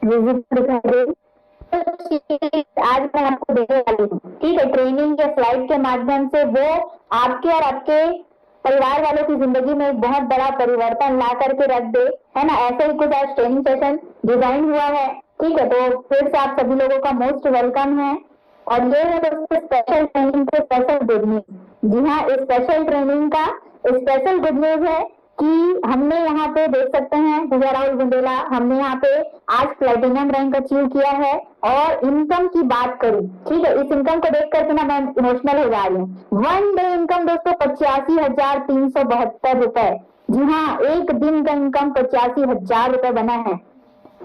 Visit दिखाई दे। आज मैं आपको देने वाली हूँ, ठीक है, ट्रेनिंग या स्लाइड के माध्यम से वो आपके और आपके परिवार वालों की जिंदगी में एक बहुत बड़ा परिवर्तन ला करके रख दे, है ना। ऐसे ही कुछ आज ट्रेनिंग सेशन डिजाइन हुआ है, ठीक है। तो फिर से आप सभी लोगों का मोस्ट वेलकम है। और ये है दोस्तों स्पेशल ट्रेनिंग के स्पेशल गुड न्यूज। जी हाँ, इस स्पेशल ट्रेनिंग का स्पेशल गुड न्यूज है कि हमने यहाँ पे देख सकते हैं विजय राहुल बुंदेला, हमने यहाँ पे आज प्लेटिनम रैंक अचीव किया है। और इनकम की बात करूं, ठीक है, इस इनकम को देख करके ना मैं इमोशनल हो जा रही हूँ। वन डे इनकम दोस्तों 85,372 रुपए। जी हाँ, एक दिन का इनकम 85,000 रुपए बना है।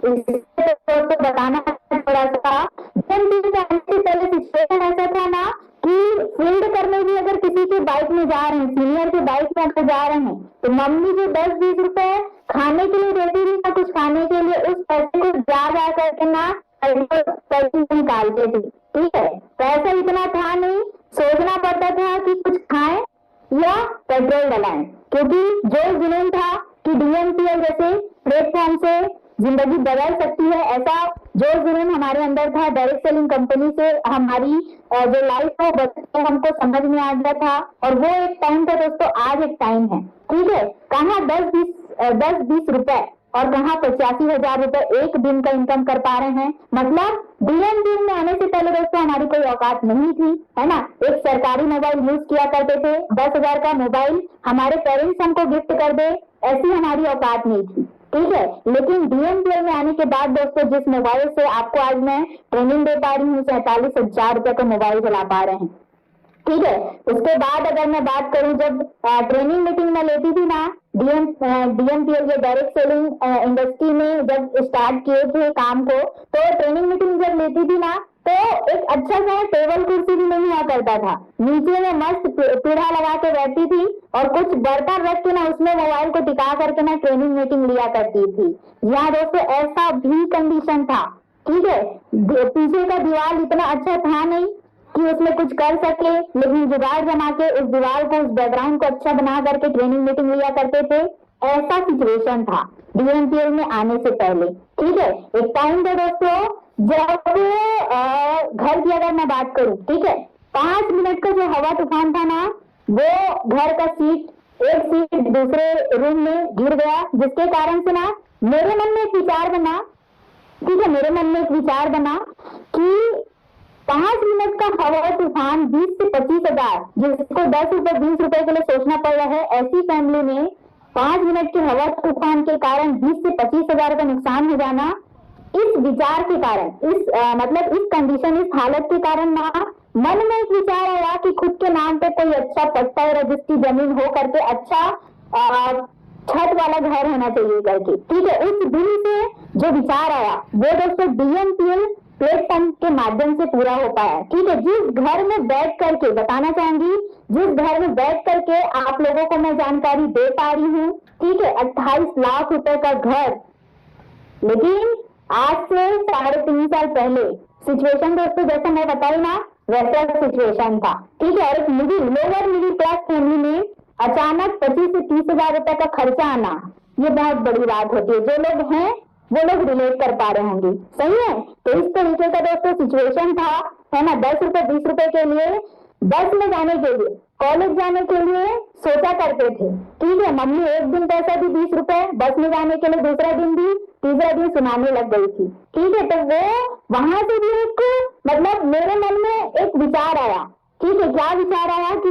इससे तो बताना थोड़ा सा, पहले सिचुएशन ऐसा था ना कि फील्ड करने भी अगर किसी के बाइक में जा रहे हैं, सीनियर के बाइक में अगर जा रहे हैं, तो मम्मी जो 10-20 रुपए खाने के लिए देती थी ना, कुछ खाने के लिए, उस पैसे को जा करके ना पैसे निकालते थे, ठीक है। पैसा इतना था नहीं, सोचना पड़ता था कि कुछ खाएं या पेट्रोल डलाएं, क्योंकि जो जुनून था कि डीएमपीएल जैसे प्लेटफॉर्म से जिंदगी बदल सकती है, ऐसा जो जुनून हमारे अंदर था, डायरेक्ट सेलिंग कंपनी से हमारी जो लाइफ है बदलते हमको समझ में आ गया था। और वो एक टाइम था दोस्तों, आज एक टाइम है, ठीक है। कहाँ 10-20 रुपए और कहाँ 85,000 रुपए एक दिन का इनकम कर पा रहे हैं। मतलब डीएमपीएल में आने से पहले दोस्तों हमारी कोई औकात नहीं थी, है ना। एक सरकारी मोबाइल यूज किया करते थे, 10,000 का मोबाइल हमारे पेरेंट्स हमको गिफ्ट कर दे, ऐसी हमारी औकात नहीं थी, ठीक है। लेकिन डीएमपीएल में आने के बाद दोस्तों जिस मोबाइल से आपको आज मैं ट्रेनिंग दे पा रही हूँ, 47,000 रुपए का मोबाइल चला पा रहे हैं, ठीक है। उसके बाद अगर मैं बात करूं, जब ट्रेनिंग मीटिंग में लेती थी ना, डीएमपीएल या डायरेक्ट सेलिंग इंडस्ट्री में जब स्टार्ट किए थे काम को, तो ट्रेनिंग मीटिंग जब लेती थी ना, तो एक अच्छा सा टेबल कुर्सी भी नहीं हुआ करता था, नीचे में मस्त पीढ़ा लगा के बैठती थी और कुछ बर्तन रख के ना उसमें मोबाइल को टिका करके ना ट्रेनिंग मीटिंग लिया करती थी। यहाँ दोस्तों ऐसा भी कंडीशन था, ठीक है। पीछे का दीवार इतना अच्छा था नहीं कि उसमें कुछ कर सके, लेकिन जुगाड़ जमा के उस दीवार को, उस बैकग्राउंड को अच्छा बना करके ट्रेनिंग मीटिंग लिया करते थे। ऐसा सिचुएशन था डीएमपीएल में आने से पहले, ठीक है। एक टाइम था दोस्तों जब घर की अगर मैं बात करूं, ठीक है, 5 मिनट का जो हवा तूफान था ना, वो घर का एक सीट दूसरे रूम में गिर गया, जिसके कारण से ना मेरे मन में एक विचार बना, ठीक है, मेरे मन में एक विचार बना कि 5 मिनट का हवा तूफान 20 से 25,000, जिसको 10 रुपए 20 रुपए के लिए सोचना पड़ रहा है, ऐसी फैमिली में 5 मिनट के हवा तूफान के कारण 20 से 25,000 का नुकसान हो जाना, इस विचार के कारण, मतलब इस कंडीशन, इस हालत के कारण ना मन में एक विचार आया कि खुद के नाम पे कोई अच्छा पट्टा या रजिस्ट्री जमीन हो करके अच्छा छत वाला घर होना चाहिए करके, ठीक है। उस दिन से जो विचार आया वो दोस्तों डीएमपीएल प्लेटफॉर्म के माध्यम से पूरा हो पाया, ठीक है। जिस घर में बैठ करके, बताना चाहूंगी, जिस घर में बैठ करके आप लोगों को मैं जानकारी दे पा रही हूँ, ठीक है, 28 लाख रुपए का घर, लेकिन आज से 3.5 साल पहले सिचुएशन दोस्तों जैसा मैं बताई ना, वैसा सिचुएशन था, ठीक है। और एक लोअर मिडिल क्लास फैमिली में अचानक 25 से 30,000 रुपए का खर्चा आना, ये बहुत बड़ी बात होती है। जो लोग हैं वो लोग रिलेट कर पा रहे होंगे, सही है। तो इस तरीके का दोस्तों सिचुएशन था, है ना। 10 रुपए 20 रुपए के लिए बस में जाने के लिए, कॉलेज जाने के लिए सोचा करते थे, ठीक है। मम्मी एक दिन पैसा दी 20 रुपए बस में जाने के लिए, दूसरा दिन दी, तीसरा दिन सुनाने लग गई थी, ठीक है। तो वो वहां से भी एक, मतलब मेरे मन में एक विचार आया, ठीक है। क्या विचार आया कि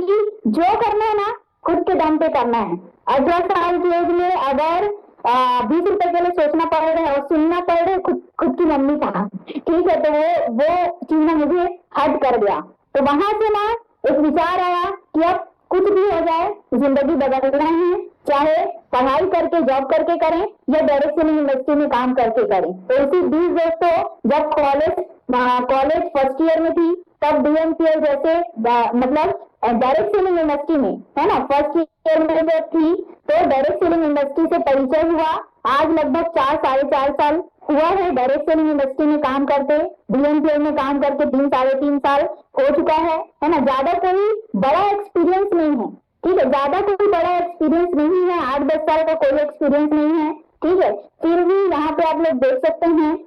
जो करना है ना खुद के दम पे करना है। 18 साल की एज में अगर 20 रुपए के लिए सोचना पड़ रहा है और सुनना पड़ रहा है खुद की मम्मी का, ठीक है, तो वो चीज ना मुझे हट कर गया। तो वहां से ना एक विचार आया कि अब कुछ भी हो जाए जिंदगी बदलना है, चाहे पढ़ाई करके जॉब करके करें या डायरेक्ट सेलिंग इंडस्ट्री में काम करके करें। तो इसी बीच दोस्तों जब कॉलेज फर्स्ट ईयर में थी, तब डीएमपीएल जैसे मतलब डायरेक्ट सेलिंग इंडस्ट्री में, है ना, फर्स्ट ईयर में जब थी तो डायरेक्ट सेलिंग इंडस्ट्री से परिचय हुआ। आज लगभग 4-4.5 साल हुआ है डायरेक्ट सेलिंग इंडस्ट्री में काम करते, डीएमपीएल में काम करके 3-3.5 साल हो चुका है ना। ज्यादा कोई बड़ा एक्सपीरियंस नहीं है, ठीक है, ज्यादा कोई बड़ा एक्सपीरियंस नहीं है, 8-10 साल का कोई एक्सपीरियंस नहीं है, ठीक है। फिर भी यहाँ पे आप लोग देख सकते हैं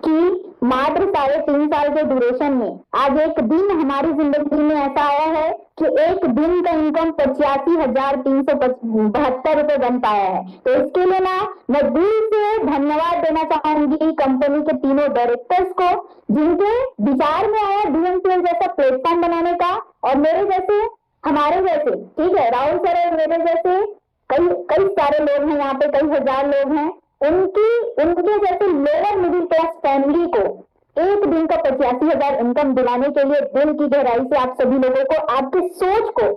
कि मात्र 3.5 साल के ड्यूरेशन में आज एक दिन हमारी जिंदगी में ऐसा आया है कि एक दिन का इनकम 85,372 रुपए बन पाया है। तो इसके लिए ना मैं दिल से धन्यवाद देना चाहूंगी कंपनी के तीनों डायरेक्टर्स को, जिनके विचार में आया डीएमपीएल जैसा प्लेटफॉर्म बनाने का, और मेरे जैसे, हमारे जैसे, ठीक है, राहुल सर और मेरे जैसे कई कई सारे लोग हैं यहाँ पे, कई हजार लोग हैं, उनके जैसे लोअर मिडिल क्लास फैमिली को एक दिन का 85,000 इनकम दिलाने के लिए दिल की गहराई से आप सभी लोगों को, आपकी सोच को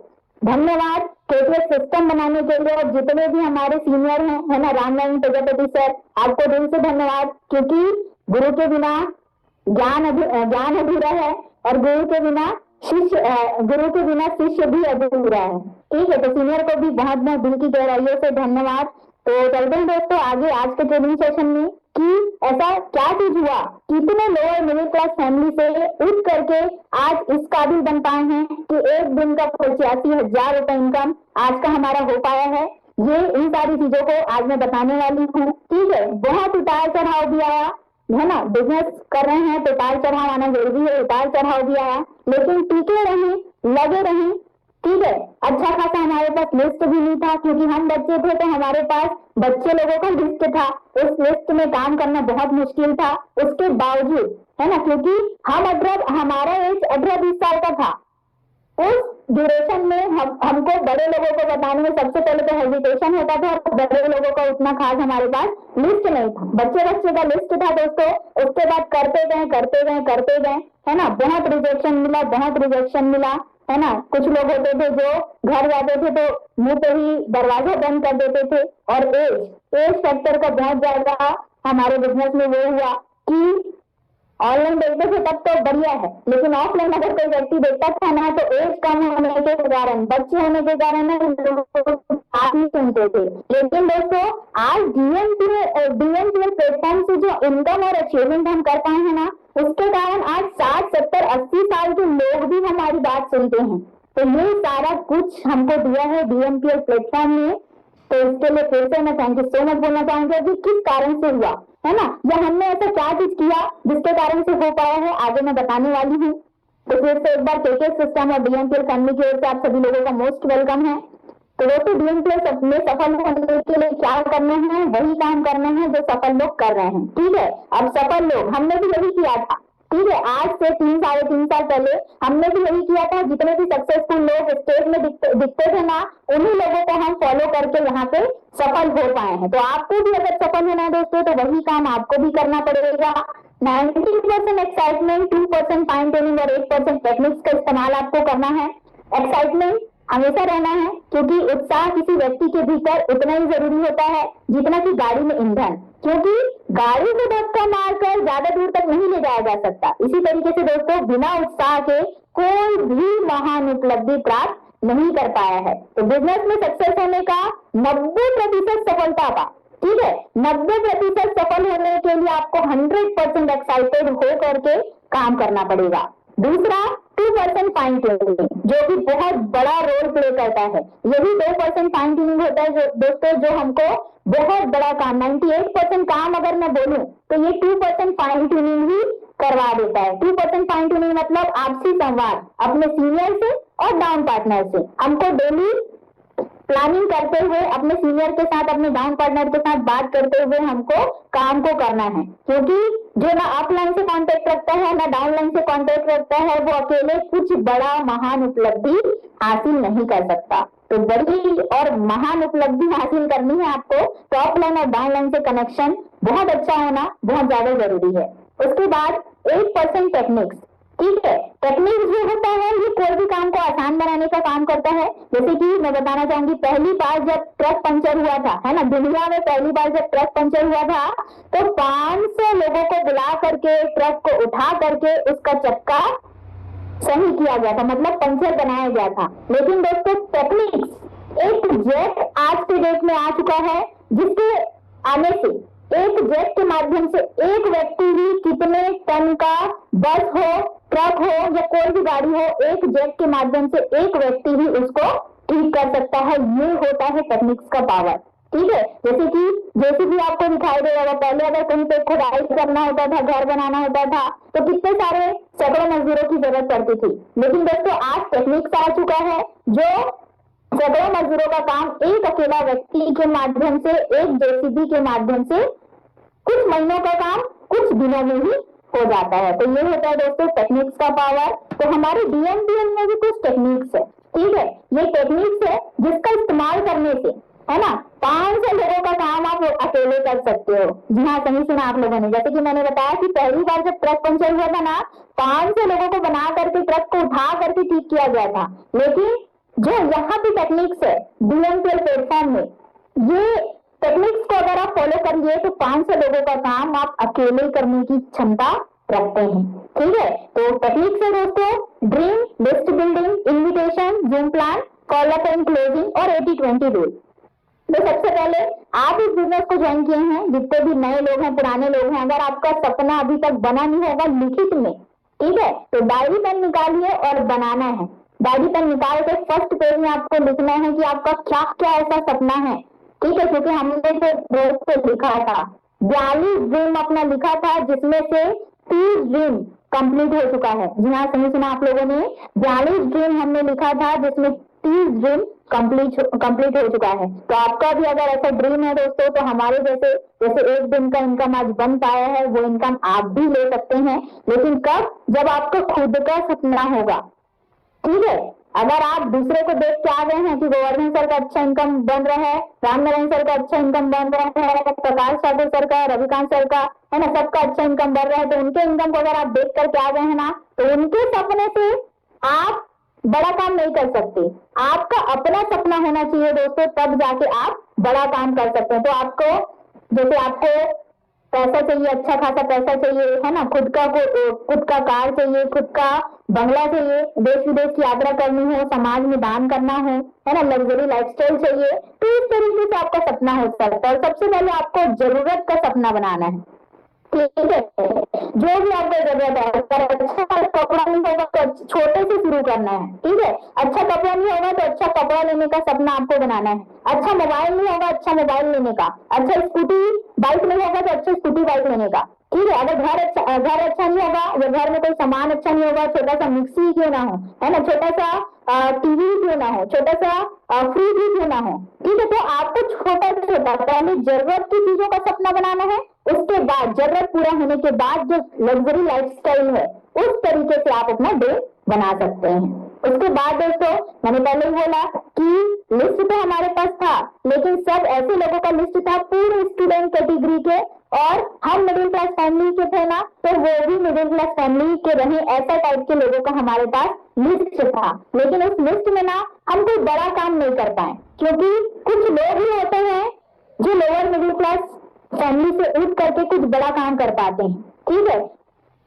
धन्यवाद। केटीएस सिस्टम बनाने के लिए, और जितने भी हमारे सीनियर हैं, है ना, रामनारायण प्रजापति सर, आपको दिल से धन्यवाद, क्योंकि गुरु के बिना ज्ञान अधूरा है, और गुरु के बिना शिष्य भी अधूरा है। ठीक है, तो सीनियर को भी बहुत बहुत दिल की गहराइयों से धन्यवाद। तो चलते हैं दोस्तों आगे आज के ट्रेनिंग सेशन में कि ऐसा क्या चीज हुआ, कितने लोअर मिडिल क्लास फैमिली से उठ करके आज इस काबिल बन पाए हैं कि एक दिन का 85,000 रुपए इनकम आज का हमारा हो पाया है। ये इन सारी चीजों को आज मैं बताने वाली हूँ। ठीक है, बहुत उतार चढ़ाव भी आया है ना, बिजनेस कर रहे हैं तो उतार चढ़ाव आना जरूरी है, उतार चढ़ाव भी आया, लेकिन टिके रहें, लगे रहें। ठीक है, अच्छा खासा हमारे पास लिस्ट भी नहीं था, क्योंकि हम बच्चे थे तो हमारे पास बच्चे लोगों का लिस्ट था, उस लिस्ट में काम करना बहुत मुश्किल था। उसके बावजूद, है ना, क्योंकि हमारा एज 18-20 साल का था, उस ड्यूरेशन में हमको बड़े लोगों को बताने में सबसे पहले तो हेजिटेशन होता था, और बड़े लोगों का उतना खास हमारे पास लिस्ट नहीं था, बच्चे का लिस्ट था दोस्तों। उसके बाद करते गए, है ना, बहुत रिजेक्शन मिला, है ना। कुछ लोग होते थे जो घर जाते थे तो मुंह पे ही दरवाजा बंद कर देते थे, और एज फैक्टर का बहुत ज्यादा हमारे बिजनेस में वो हुआ कि ऑनलाइन देखते थे तब तो बढ़िया है, लेकिन ऑफलाइन अगर कोई व्यक्ति देखता था ना तो एज कम होने के कारण, बच्चे होने के कारण बात नहीं सुनते थे। लेकिन दोस्तों आज डीएमपीएल प्लेटफॉर्म से जो इनकम और अचीवमेंट हम कर पाए हैं ना, उसके कारण आज 60, 70, 80 साल के लोग भी हमारी बात सुनते हैं। तो ये सारा कुछ हमको दिया है डीएमपीएल प्लेटफॉर्म ने। तो इसके लिए फिर से मैं थैंक यू सो मच बोलना चाहूंगी कि किस कारण से हुआ, है ना, या हमने ऐसा क्या चीज किया जिसके कारण से हो पाया है, आगे मैं बताने वाली हूँ। तो फिर से एक बार केटीएस सिस्टम और डीएमपीएल फैमिली की ओर से आप सभी लोगों का मोस्ट वेलकम है। तो दोस्तों डीएमपीएल में सफल होने के लिए क्या करना है, वही काम करना है जो सफल लोग कर रहे हैं। ठीक है, अब सफल लोग, हमने भी यही किया था। ठीक है, आज से 3-3.5 साल पहले हमने भी यही किया था। जितने भी सक्सेसफुल लोग स्टेज में दिखते थे ना, उन्हीं लोगों को हम फॉलो करके यहाँ पे सफल हो पाए हैं। तो आपको भी अगर सफल होना है दोस्तों, तो वही काम आपको भी करना पड़ेगा। 90% एक्साइटमेंट, 2% फाइन ट्यूनिंग और 8% टेक्निक्स का इस्तेमाल आपको करना है। एक्साइटमेंट हमेशा रहना है, क्योंकि उत्साह किसी व्यक्ति के भीतर उतना ही जरूरी होता है जितना कि गाड़ी में ईंधन, क्योंकि गाड़ी को धक्का मारकर ज्यादा दूर तक नहीं ले जाया जा सकता। इसी तरीके से दोस्तों बिना उत्साह के कोई भी महान उपलब्धि प्राप्त नहीं कर पाया है। तो बिजनेस में सक्सेस होने का 90% सफलता का, ठीक है, 90% सफल होने के लिए आपको 100% एक्साइटेड हो करके काम करना पड़ेगा। दूसरा 2% फाइन ट्यूनिंग, जो कि बहुत बड़ा रोल प्ले करता है। यही 2% फाइन ट्यूनिंग होता है दोस्तों, जो हमको बहुत बड़ा काम, 98% काम अगर मैं बोलूं तो ये 2% फाइन ट्यूनिंग ही करवा देता है। 2% फाइन ट्यूनिंग मतलब आपसी संवाद अपने सीनियर से और डाउन पार्टनर से। हमको डेली प्लानिंग करते हुए अपने सीनियर के साथ, अपने डाउन पार्टनर के साथ बात करते हुए हमको काम को करना है, क्योंकि जो ना अपलाइन से कांटेक्ट रखता है ना डाउनलाइन से कांटेक्ट रखता है, वो अकेले कुछ बड़ा महान उपलब्धि हासिल नहीं कर सकता। तो बड़ी और महान उपलब्धि हासिल करनी है आपको, तो अपलाइन और डाउनलाइन से कनेक्शन बहुत अच्छा होना बहुत ज्यादा जरूरी है। उसके बाद 8% टेक्निक्स, ठीक है, टेक्निक्स जो होता है ये कोई भी काम को आसान बनाने का काम करता है। जैसे कि मैं बताना चाहूंगी, पहली बार जब ट्रक पंचर हुआ था, है ना, दुनिया में पहली बार जब ट्रक पंचर हुआ था तो 500 लोगों को बुला करके ट्रक को उठा करके उसका चक्का सही किया गया था, मतलब पंचर बनाया गया था। लेकिन दोस्तों टेक्निक्स, एक जेट आज के डेट में आ चुका है, जिसके आने से एक जेट के माध्यम से एक व्यक्ति ही कितने टन का बस हो, ट्रक हो या कोई भी गाड़ी हो, एक जेट के माध्यम से एक व्यक्ति ही उसको ठीक कर सकता है। ये होता है टेक्निक्स का पावर। ठीक है। जैसे कि जेसीबी आपको दिखाई दे रहा, पहले अगर कहीं पे खुदाई करना होता था, घर बनाना होता था, तो कितने सारे सैकड़ों मजदूरों की जरूरत पड़ती थी। लेकिन दोस्तों आज टेक्निक्स आ चुका है जो सैकड़ों मजदूरों का काम एक अकेला व्यक्ति के माध्यम से, एक जेसीबी के माध्यम से कुछ महीनों का काम कुछ दिनों में ही हो जाता है। तो ये होता है दोस्तों टेक्निक्स का पावर। तो हमारे डीएमपीएल में भी कुछ टेक्निक्स है, ठीक है। ये टेक्निक्स है जिसका इस्तेमाल करने से, है ना, 500 लोगों का काम आप अकेले कर सकते हो। जी हाँ, सही सुना आप लोगों ने। जैसे कि मैंने बताया कि पहली बार जब ट्रक पंचर हुआ था ना, 500 लोगों को बना करके ट्रक को उठा करके ठीक किया गया था। लेकिन जो यहाँ की टेक्निक्स है डीएमपीएल प्लेटफॉर्म में, ये टेक्निक्स को अगर आप फॉलो करिए तो 500 लोगों का काम आप अकेले करने की क्षमता रखते हैं, ठीक है। तो टेक्निक्स है दोस्तों dream, list building, invitation, zoom plan, call up and closing और 80-20 रूल। तो सबसे पहले आप इस बिजनेस को ज्वाइन किए हैं, जितने भी नए लोग हैं, पुराने लोग हैं, अगर आपका सपना अभी तक बना नहीं होगा लिखित में, ठीक है, तो डायरी पेन निकालिए और बनाना है। डायरी पेन निकाल के फर्स्ट पेज में आपको लिखना है कि आपका क्या क्या ऐसा सपना है, ठीक है। क्योंकि हमने जो बोर्ड पे लिखा था 42 ड्रीम अपना लिखा था, जिसमें से 30 ड्रीम कंप्लीट हो चुका है। जी हाँ, सही सुना आप लोगों ने, 42 ड्रीम हमने लिखा था जिसमें 30 ड्रीम कंप्लीट हो चुका है। तो आपका भी अगर ऐसा ड्रीम है दोस्तों, तो हमारे जैसे एक दिन का इनकम आज बन पाया है, वो इनकम आप भी ले सकते हैं। लेकिन कब? जब आपका खुद का सपना होगा, ठीक है। अगर आप दूसरे को देख के आ गए हैं कि गोवर्धन सर का अच्छा इनकम बन रहा है, रामनारायण सर का अच्छा इनकम बन रहा है, प्रकाश ठाकुर सर का, रविकांत सर का, है ना, सबका अच्छा इनकम बन रहा है, तो उनके इनकम को अगर आप देख करके आ गए हैं ना, तो उनके सपने से आप बड़ा काम नहीं कर सकते। आपका अपना सपना होना चाहिए दोस्तों, तब जाके आप बड़ा काम कर सकते हैं। तो आपको जैसे आपको पैसा चाहिए, अच्छा खासा पैसा चाहिए, है ना, खुद का कार चाहिए, खुद का बंगला चाहिए, देश विदेश की यात्रा करनी हो, समाज में दान करना हो, है ना, लग्जरी लाइफस्टाइल चाहिए, तो इस तरीके से आपका सपना हो सकता है। सबसे पहले आपको जरूरत का सपना बनाना है, ठीक है। जो भी आपको जरूरत है, अगर अच्छा कपड़ा नहीं होगा तो छोटे से शुरू करना है, ठीक है। अच्छा कपड़ा नहीं होगा तो अच्छा कपड़ा लेने का सपना आपको बनाना है। अच्छा मोबाइल नहीं होगा, अच्छा मोबाइल लेने का। अच्छा स्कूटी बाइक नहीं होगा तो अच्छा स्कूटी बाइक लेने का, ठीक है। अगर घर अच्छा नहीं होगा या घर में कोई सामान अच्छा नहीं होगा, छोटा सा मिक्सी क्यों ना हो, है ना, छोटा सा टीवी क्यों ना हो, छोटा सा फ्रिज भी क्यों ना हो, ठीक है। तो आपको छोटा छोटा पहले जरूरत की चीजों का सपना बनाना है, उसके बाद जरूरत पूरा होने के बाद जो लग्जरी लाइफस्टाइल है उस तरीके से आप अपना डे बना सकते हैं। उसके बाद दोस्तों मैंने पहले ही बोला कि लिस्ट तो हमारे पास था, लेकिन सब ऐसे लोगों का लिस्ट था पूरे स्टूडेंट कैटेगरी के, और हम मिडिल क्लास फैमिली के थे ना, तो वो भी मिडिल क्लास फैमिली के रहे, ऐसा टाइप के लोगों का हमारे पास लिस्ट था। लेकिन उस लिस्ट में ना हम कोई बड़ा काम नहीं कर पाए, क्योंकि कुछ लोग ही होते हैं जो लोअर मिडिल क्लास फैमिली से उठ करके कुछ बड़ा काम कर पाते हैं, ठीक है।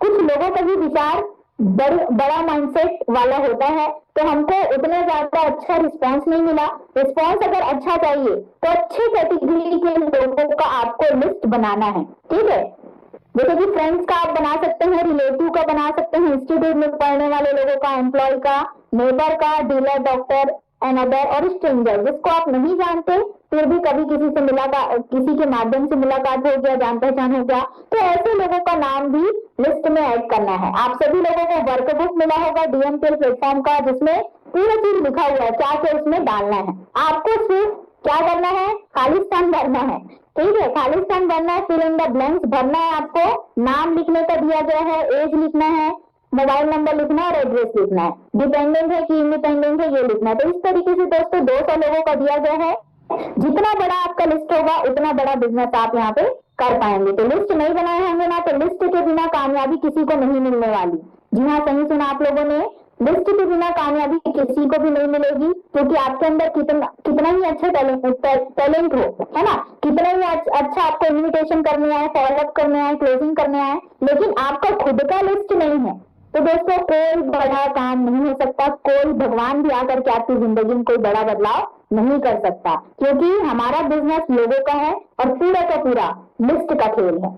कुछ लोगों का भी विचार बड़ा माइंडसेट वाला होता है, तो हमको उतना ज्यादा अच्छा रिस्पांस नहीं मिला। रिस्पांस अगर अच्छा चाहिए तो अच्छी कैटेगरी के लोगों का आपको लिस्ट बनाना है, ठीक है। जैसे कि फ्रेंड्स का आप बना सकते हैं, रिलेटिव का बना सकते हैं, इंस्टीट्यूट में पढ़ने वाले लोगों का, एम्प्लॉय का, नेबर का, डीलर, डॉक्टर एंड अदर, और स्ट्रेंजर जिसको आप नहीं जानते फिर भी कभी किसी के माध्यम से मुलाकात हो गया, जान पहचान हो गया, तो ऐसे लोगों का नाम भी लिस्ट में ऐड करना है। आप सभी लोगों को वर्कबुक मिला होगा डीएमपीएल प्लेटफॉर्म का, जिसमें पूरा चीज लिखा हुआ है, क्या क्या उसमें डालना है। आपको सिर्फ क्या करना है, खाली स्थान भरना है, ठीक है। खाली स्थान भरना है, फिल इन द ब्लैंक्स भरना है। आपको नाम लिखने का दिया गया है, एज लिखना है, मोबाइल नंबर लिखना है और एड्रेस लिखना है, डिपेंडेंट है कि इंडिपेंडेंट है ये लिखना है। तो इस तरीके से दोस्तों 200 लोगों का दिया गया है। जितना बड़ा आपका लिस्ट होगा उतना बड़ा बिजनेस आप यहाँ पे कर पाएंगे। तो लिस्ट नहीं बनाए होंगे ना, तो लिस्ट के बिना कामयाबी किसी को नहीं मिलने वाली। जी हाँ, सही सुना आप लोगों ने, लिस्ट के बिना कामयाबी किसी को भी नहीं मिलेगी, क्योंकि आपके अंदर कितना ही अच्छा टैलेंट हो, है ना, कितना ही अच्छा आपको इन्विटेशन करने आए, फॉलोअप करने आए, क्लोजिंग करने आए, लेकिन आपका खुद का लिस्ट नहीं है, तो दोस्तों कोई बड़ा काम नहीं हो सकता। कोई भगवान भी आकर के आपकी जिंदगी में कोई बड़ा बदलाव नहीं कर सकता, क्योंकि हमारा बिजनेस लोगों का है और पूरा का पूरा लिस्ट का खेल है।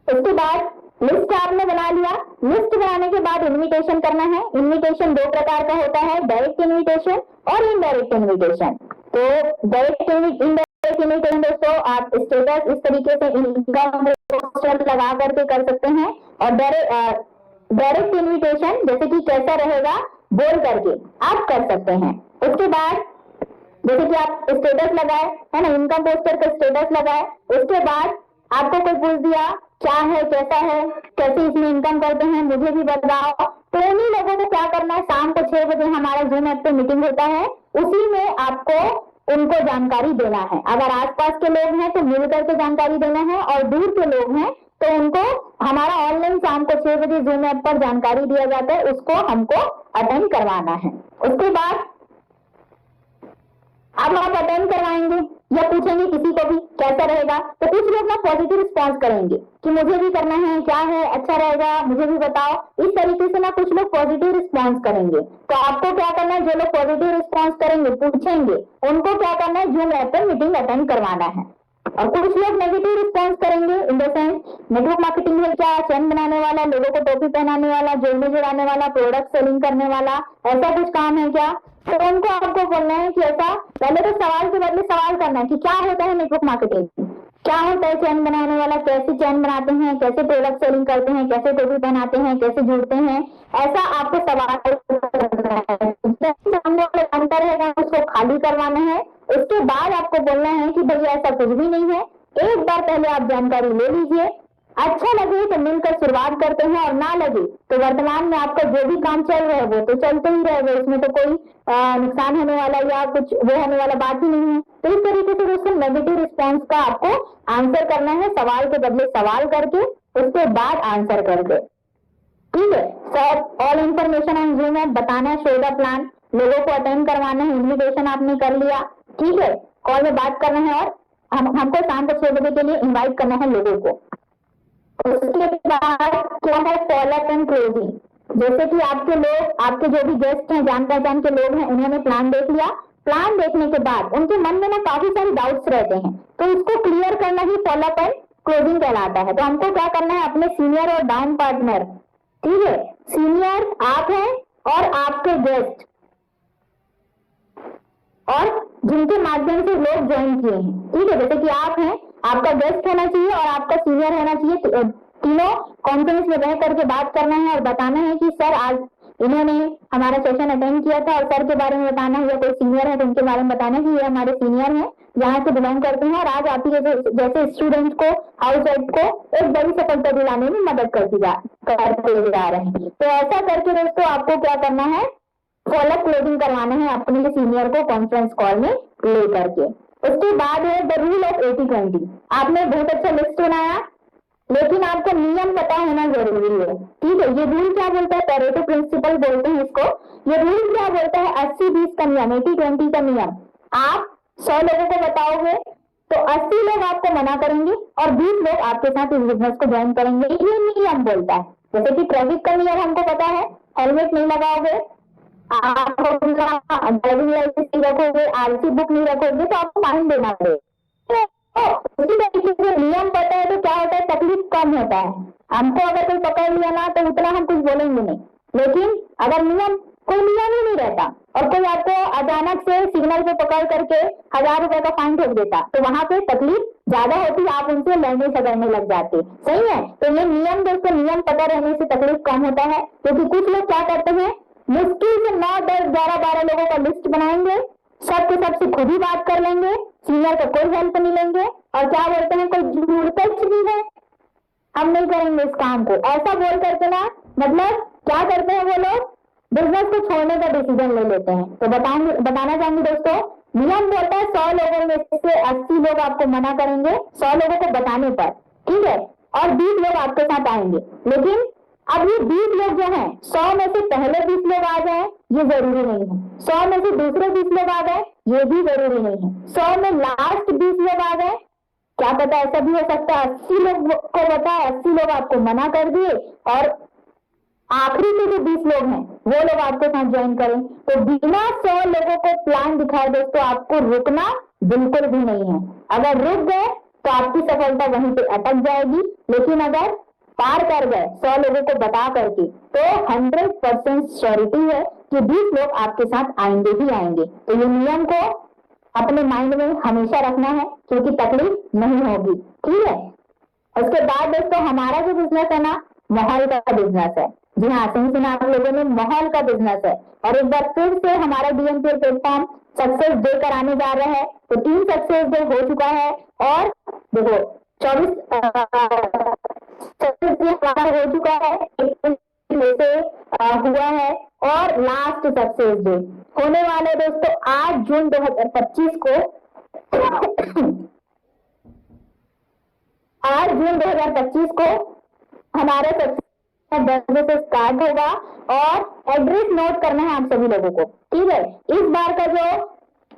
उसके बाद लिस्ट आपने बना लिया, लिस्ट बनाने के बाद इन्विटेशन करना है। इन्विटेशन 2 प्रकार का होता है, डायरेक्ट इन्विटेशन और इनडायरेक्ट इन्विटेशन। तो डायरेक्ट इनडायरेक्ट डायरेक्ट इन्विटेशन दोस्तों आप स्टेटस इस तरीके से इनकम पोस्टर लगा करके कर सकते हैं, और डायरेक्ट इन्विटेशन जैसे कि कैसा रहेगा बोल करके आप कर सकते हैं। उसके बाद जैसे कि आप स्टेटस लगाए है ना, इनकम पोस्टर का स्टेटस लगाए, उसके बाद आपको कोई पूछ दिया क्या है, कैसा है, कैसे इसमें इनकम करते हैं, मुझे भी बताओ, तो उन्हीं लोगों को क्या करना है, शाम को 6 बजे हमारा जूम ऐप पे मीटिंग होता है, उसी में आपको उनको जानकारी देना है। अगर आसपास के लोग हैं तो मिल करके जानकारी देना है, और दूर के लोग हैं तो उनको हमारा ऑनलाइन शाम को 6 बजे जूम ऐप पर जानकारी दिया जाता है, उसको हमको अटेंड करवाना है। उसके बाद अब आप अटेंड करवाएंगे या पूछेंगे किसी को भी कैसा रहेगा, तो कुछ लोग ना पॉजिटिव रिस्पॉन्स करेंगे कि मुझे भी करना है, क्या है, अच्छा रहेगा, मुझे भी बताओ। इस तरीके से ना कुछ लोग पॉजिटिव रिस्पॉन्स करेंगे, तो आपको क्या करना है, जो लोग पॉजिटिव रिस्पॉन्स करेंगे, पूछेंगे, उनको क्या करना है, जूम ऐप पर मीटिंग अटेंड करवाना है। और कुछ लोग नेगेटिव रिस्पॉन्स करेंगे, in the sense network marketing है क्या, चैन बनाने वाला, लोगों को टोपी पहनाने वाला, जोड़ने जुड़ाने वाला, प्रोडक्ट सेलिंग करने वाला, ऐसा कुछ काम है क्या, तो उनको आपको बोलना है कि ऐसा, पहले तो सवाल के बदले सवाल करना है कि क्या होता है नेटवर्क मार्केटिंग, क्या होता है चैन बनाने वाला, कैसे चैन बनाते हैं, कैसे प्रोडक्ट सेलिंग करते हैं, कैसे टोपी पहनाते हैं, कैसे जुड़ते हैं, ऐसा आपको सवाल करना है। सामने वाला अंतर रहेगा उसको खाली करवाना है। उसके बाद आपको बोलना है कि भैया ऐसा कुछ भी नहीं है, एक बार पहले आप जानकारी ले लीजिए, अच्छा लगे तो मिलकर शुरुआत करते हैं, और ना लगे तो वर्तमान में आपका जो भी काम चल रहा है वो तो चलते ही रहेगा, इसमें तो कोई नुकसान होने वाला या कुछ वो होने वाला बात ही नहीं है। तो इस तरीके से दोस्तों नेगेटिव रिस्पॉन्स का आपको आंसर करना है, सवाल के बदले सवाल करके उसके बाद आंसर करके, ठीक है। सब ऑल इन्फॉर्मेशन ऑन जूम है, बताना है, शो द प्लान, लोगों को अटेंड करवाना है, इन्विटेशन आपने कर लिया, ठीक है, कॉल में बात करना है, और हमको शाम को 6 बजे के लिए इन्वाइट करना है लोगों को। उसके बाद क्या है, फॉलोअप एंड क्लोजिंग। जैसे कि आपके लोग, आपके जो भी गेस्ट हैं, जान पहचान के लोग हैं, उन्होंने प्लान देख लिया, प्लान देखने के बाद उनके मन में ना काफी सारे डाउट्स रहते हैं, तो इसको क्लियर करना ही फॉलोअप एंड क्लोजिंग कहलाता है। तो हमको क्या करना है, अपने सीनियर और डाउन पार्टनर, ठीक है, सीनियर आप हैं और आपके गेस्ट, और जिनके माध्यम से लोग ज्वाइन किए हैं, ठीक है, जैसे कि आप हैं, आपका गेस्ट होना चाहिए और आपका सीनियर होना चाहिए, तीनों कॉन्फ्रेंस में रह करके बात करना है और बताना है कि सर आज इन्होंने हमारा सेशन अटेंड किया था, और सर के बारे में बताना है, या कोई सीनियर है तो उनके बारे में बताना है कि ये हमारे सीनियर हैं, यहाँ से बिलोंग करते हैं, और आज आप ही जैसे स्टूडेंट को, हाउस वाइफ को एक बड़ी सफलता दिलाने में मदद करते जा रहे हैं। तो ऐसा करके दोस्तों आपको क्या करना है, फॉलोअप क्लोजिंग करवाना है अपने सीनियर को कॉन्फ्रेंस कॉल में ले करके। उसके बाद है द रूल ऑफ 80-20। आपने बहुत अच्छा लिस्ट बनाया, लेकिन आपको नियम पता होना जरूरी है, ठीक है। ये रूल क्या बोलता है, पेरेटो प्रिंसिपल बोलते हैं इसको। ये रूल क्या बोलता है, 80-20 का नियम, 80-20 का नियम। आप 100 लोगों को बताओगे तो 80 लोग आपको मना करेंगे और 20 लोग आपके साथ इस बिजनेस को ज्वाइन करेंगे, ये नियम बोलता है। जैसे कि ट्रैफिक का नियम हमको पता है, हेलमेट नहीं लगाओगे, आप ड्राइविंग लाइसेंस नहीं रखोगे, आरसी बुक नहीं रखोगे तो आपको फाइन देना पड़ेगा। उसी तरीके से नियम पता है तो क्या होता है, तकलीफ कम होता है। हमको अगर कोई पकड़ लिया ना तो उतना हम कुछ बोलेंगे नहीं, लेकिन अगर कोई नियम ही नहीं रहता और कोई आपको अचानक से सिग्नल पे पकड़ करके 1000 रुपए का फाइन ठोक देता तो वहां पे तकलीफ ज्यादा होती, आप उनसे लड़ने झगड़ने लग जाते, सही है। तो ये नियम दोस्तों, नियम पता रहने से तकलीफ कम होता है, क्योंकि कुछ लोग क्या करते हैं, मुश्किल से 9, 10, 11, 12 लोगों का लिस्ट बनाएंगे, सबके सबसे खुद ही बात कर लेंगे, सीनियर का कोई हेल्प नहीं लेंगे, और क्या बोलते हैं, कोई जुड़ता भी है, हम नहीं करेंगे इस काम को, ऐसा बोल करके ना, मतलब क्या करते हैं वो लोग, बिजनेस को छोड़ने का डिसीजन ले लेते हैं। तो बताना चाहूंगी दोस्तों, नियम बोलता है 100 लोगों में से 80 लोग आपको मना करेंगे 100 लोगों को बताने पर, ठीक है, और 20 लोग आपके साथ आएंगे। लेकिन अब ये 20 लोग जो हैं, 100 में से पहले 20 लोग आ जाए ये जरूरी नहीं है, 100 में से दूसरे 20 लोग आ गए ये भी जरूरी नहीं है, 100 में लास्ट 20 लोग आ गए, क्या पता ऐसा भी हो सकता है 80 लोग को बताए, 80 लोग आपको मना कर दिए और आखिरी के जो 20 लोग हैं वो लोग आपके साथ ज्वाइन करें। तो बिना 100 लोगों को प्लान दिखाए दोस्तों आपको रुकना बिल्कुल भी नहीं है। अगर रुक गए तो आपकी सफलता वहीं पे अटक जाएगी, लेकिन अगर पार कर गए 100 लोगों को बता करके तो 100% श्योरिटी है कि 20 लोग आपके साथ आएंगे ही आएंगे। तो ये नियम को अपने माइंड में हमेशा रखना है, क्योंकि तकलीफ नहीं होगी। ठीक है, उसके बाद दोस्तों हमारा जो बिजनेस है ना, माहौल का बिजनेस है। जी हाँ, सही सुना आप लोगों ने, माहौल का बिजनेस है। और एक बार फिर से हमारा डीएमपीएल प्लेटफॉर्म सक्सेस डे कराने जा रहे हैं। तो 3 सक्सेस डे हो चुका है और देखो 24 सक्सेस डे हमारा हो चुका है, एक से हुआ है, और लास्ट सक्सेस डे होने वाले दोस्तों 8 जून 2025 को 8 जून 2025 को हमारा सक्सेस 10 बजे से स्टार्ट होगा। और एड्रेस नोट करना है आप सभी लोगों को। ठीक है, इस बार का जो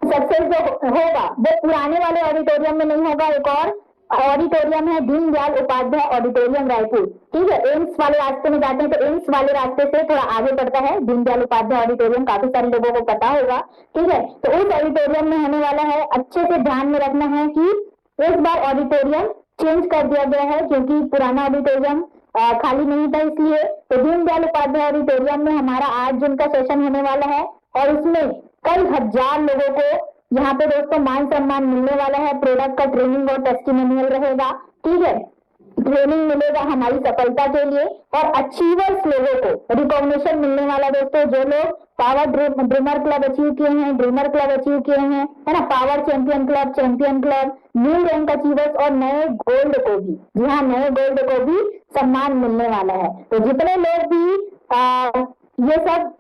सक्सेस जो होगा वो पुराने वाले ऑडिटोरियम में नहीं होगा, एक और ऑडिटोरियम है दीनदयाल उपाध्याय ऑडिटोरियम रायपुर। ठीक है, एम्स वाले रास्ते में जाते हैं तो एम्स वाले रास्ते से थोड़ा आगे पड़ता है दीनदयाल उपाध्याय ऑडिटोरियम, काफी सारे लोगों को पता होगा। ठीक है, तो उस ऑडिटोरियम में होने वाला है। अच्छे से ध्यान में रखना है कि इस बार ऑडिटोरियम चेंज कर दिया गया है, क्योंकि पुराना ऑडिटोरियम खाली नहीं था, इसलिए तो दीनदयाल उपाध्याय ऑडिटोरियम में हमारा 8 जून का सेशन होने वाला है। और उसमें कई हजार लोगों को यहाँ पे दोस्तों मान सम्मान मिलने वाला है, प्रोडक्ट का ट्रेनिंग और टेस्टिमोनियल रहेगा। ठीक है, ट्रेनिंग मिलेगा हमारी सफलता के लिए, और अचीवर्स लोगों को रिकॉग्निशन मिलने वाला दोस्तों, जो लोग पावर ड्रीमर क्लब अचीव किए हैं, ड्रीमर क्लब अचीव किए हैं, है ना, power champion club, new rank achievers और नए गोल्ड को भी, जी हाँ, नए गोल्ड को भी सम्मान मिलने वाला है। तो जितने लोग भी ये सब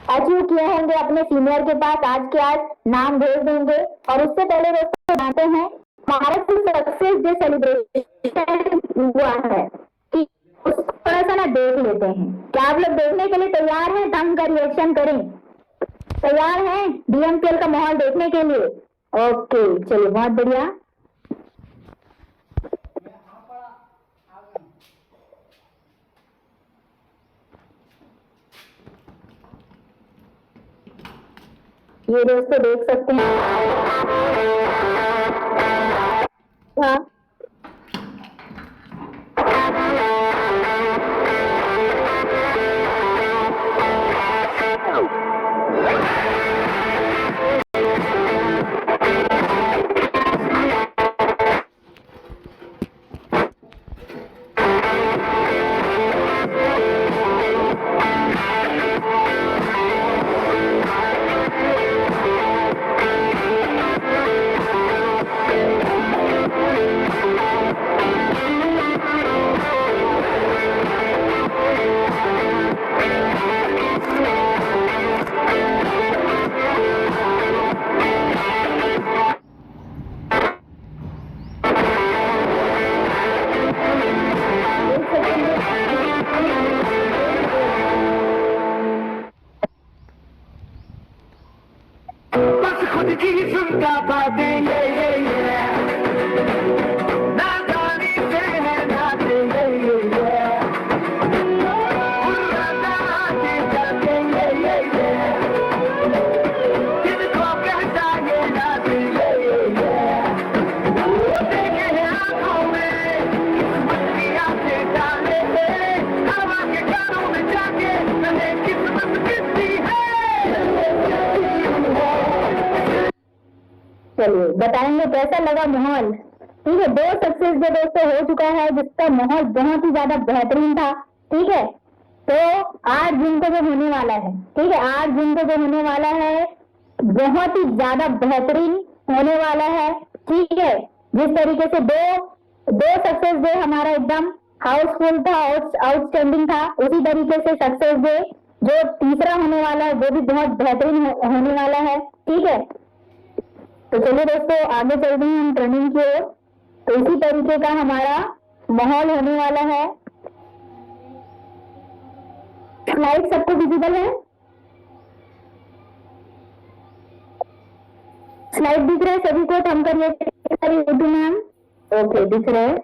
अचीव किए होंगे अपने सीनियर के पास, आज के आज नाम भेज देंगे। और उससे पहले दोस्तों जानते हैं हमारा सक्सेस डे सेलिब्रेशन हुआ है, थोड़ा सा ना देख लेते हैं। क्या आप लोग देखने के लिए तैयार हैं? ढंग का रिएक्शन करें। तैयार हैं डीएमपीएल का माहौल देखने के लिए? ओके, चलिए, बहुत बढ़िया। ये दोस्तों देख सकते हैं, हाँ, चलिए बताएंगे कैसा लगा माहौल। ठीक है, 2 सक्सेस डे दोस्तों हो चुका है, जिसका माहौल बहुत ही ज्यादा बेहतरीन था। ठीक है, तो 8 जून को जो होने वाला है, ठीक है, 8 जून को जो होने वाला है बहुत ही ज्यादा बेहतरीन होने वाला है। ठीक है, जिस तरीके से दो सक्सेस डे हमारा एकदम हाउसफुल था, आउटस्टैंडिंग था, उसी तरीके से सक्सेस डे जो तीसरा होने वाला है वो भी बहुत बेहतरीन होने वाला है। ठीक है, तो चलिए दोस्तों आगे चल रहे हैं हम ट्रेनिंग की ओर। तो इसी तरीके का हमारा माहौल होने वाला है। स्लाइड सबको विजिबल है? स्लाइड दिख रहा है सभी को? थम करिए मैम। ओके, दिख रहे हैं।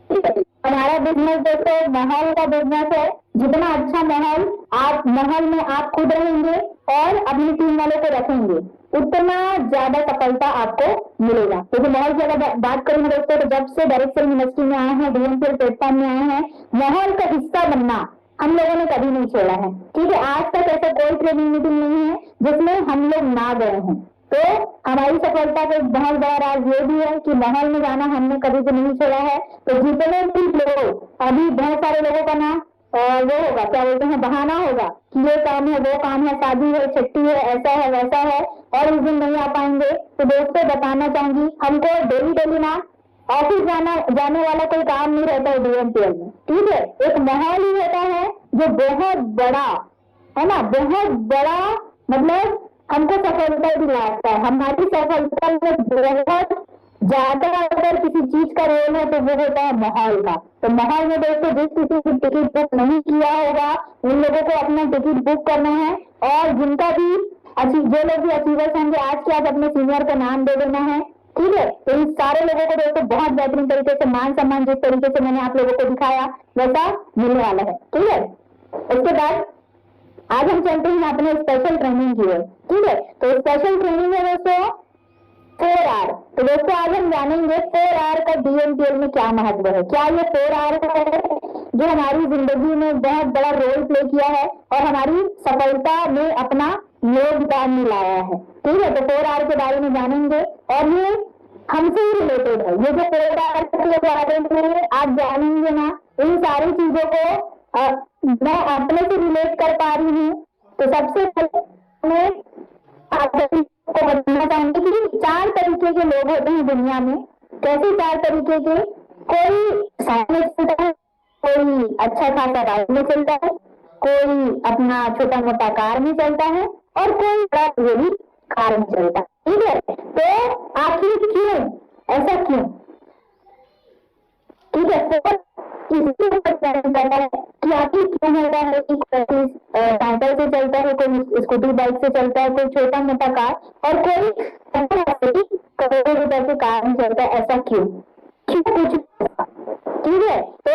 ठीक है, हमारा बिजनेस दोस्तों माहौल का बिजनेस है। जितना अच्छा माहौल में आप खुद रहेंगे और अपनी टीम वालों को रखेंगे, उतना ज्यादा सफलता आपको मिलेगा। क्योंकि माहौल की अगर बात करेंगे दोस्तों, तो जब से डायरेक्ट यूनिवर्सिटी में आए हैं, डीएमपीएल प्लेटफॉर्म में आए हैं, माहौल का हिस्सा बनना हम लोगों ने कभी नहीं छोड़ा है। ठीक है, आज तक ऐसा कोई ट्रेनिंग मीटिंग नहीं है जिसमें हम लोग ना गए हों। तो हमारी सफलता का एक बहुत बड़ा राज ये भी है कि महल में जाना हमने कभी भी नहीं छोड़ा है। तो जितने भी लोग, अभी बहुत सारे लोगों का ना वो होगा, क्या बोलते हैं, बहाना होगा कि ये काम है, वो काम है, शादी है, छुट्टी है, ऐसा है, वैसा है, और इस दिन नहीं आ पाएंगे। तो दोस्तों बताना चाहूंगी, हमको डेली डेली ना ऑफिस जाने वाला कोई काम नहीं रहता है डीएमपीएल में, ठीक है। एक माहौल ही होता है जो बहुत बड़ा है ना, बहुत बड़ा, मतलब हमको सफलता दिलाता है। हमारी सफलता में बहुत ज्यादा अगर किसी चीज का रोल है तो वो होता है माहौल का। तो माहौल में दोस्तों जिस किसी की टिकट बुक नहीं किया होगा उन लोगों को अपना टिकट बुक करना है, और जिनका भी जो लोग भी अचीवर्स होंगे आज के आज अपने सीनियर को नाम दे देना है, ठीक है। तो इन सारे लोगों को दोस्तों बहुत बेहतरीन तरीके से मान सम्मान जिस तरीके से मैंने आप लोगों को दिखाया वैसा मिलने वाला है, ठीक है। उसके बाद आज हम चलते हैं अपने स्पेशल ट्रेनिंग की ओर, ठीक है। तो स्पेशल ट्रेनिंग है दोस्तों 4R। तो दोस्तों आज हम जानेंगे 4R का डीएमपीएल में क्या महत्व है। क्या ये 4R है जो हमारी जिंदगी में बहुत बड़ा रोल प्ले किया है और हमारी सफलता में अपना योगदान मिलाया है, ठीक है। तो 4R के बारे में जानेंगे और ये हमसे ही रिलेटेड है। ये जो 4R के बारे में आप जानेंगे ना, इन सारी चीजों को मैं अपने से रिलेट कर पा रही हूँ। तो सबसे पहले मैं को बताना चाहूंगी कि 4 तरीके के लोग होते हैं दुनिया में। कैसे 4 तरीके के? कोई साइड में चलता है, कोई अच्छा खासा राइड में चलता है, कोई अपना छोटा मोटा कार में चलता है और कोई बड़ा कार में चलता है, ठीक है। तो आखिर क्यों, ऐसा क्यों, ठीक है। तो इसके ऊपर करता है कि आखिर क्यों होता है कि कोई साइकिल से चलता है, कोई स्कूटी बाइक से चलता है, कोई छोटा मोटा कार, और कोई करोड़ों रुपए की कार में चलता है। ऐसा क्यों, क्यों कुछ, ठीक है। तो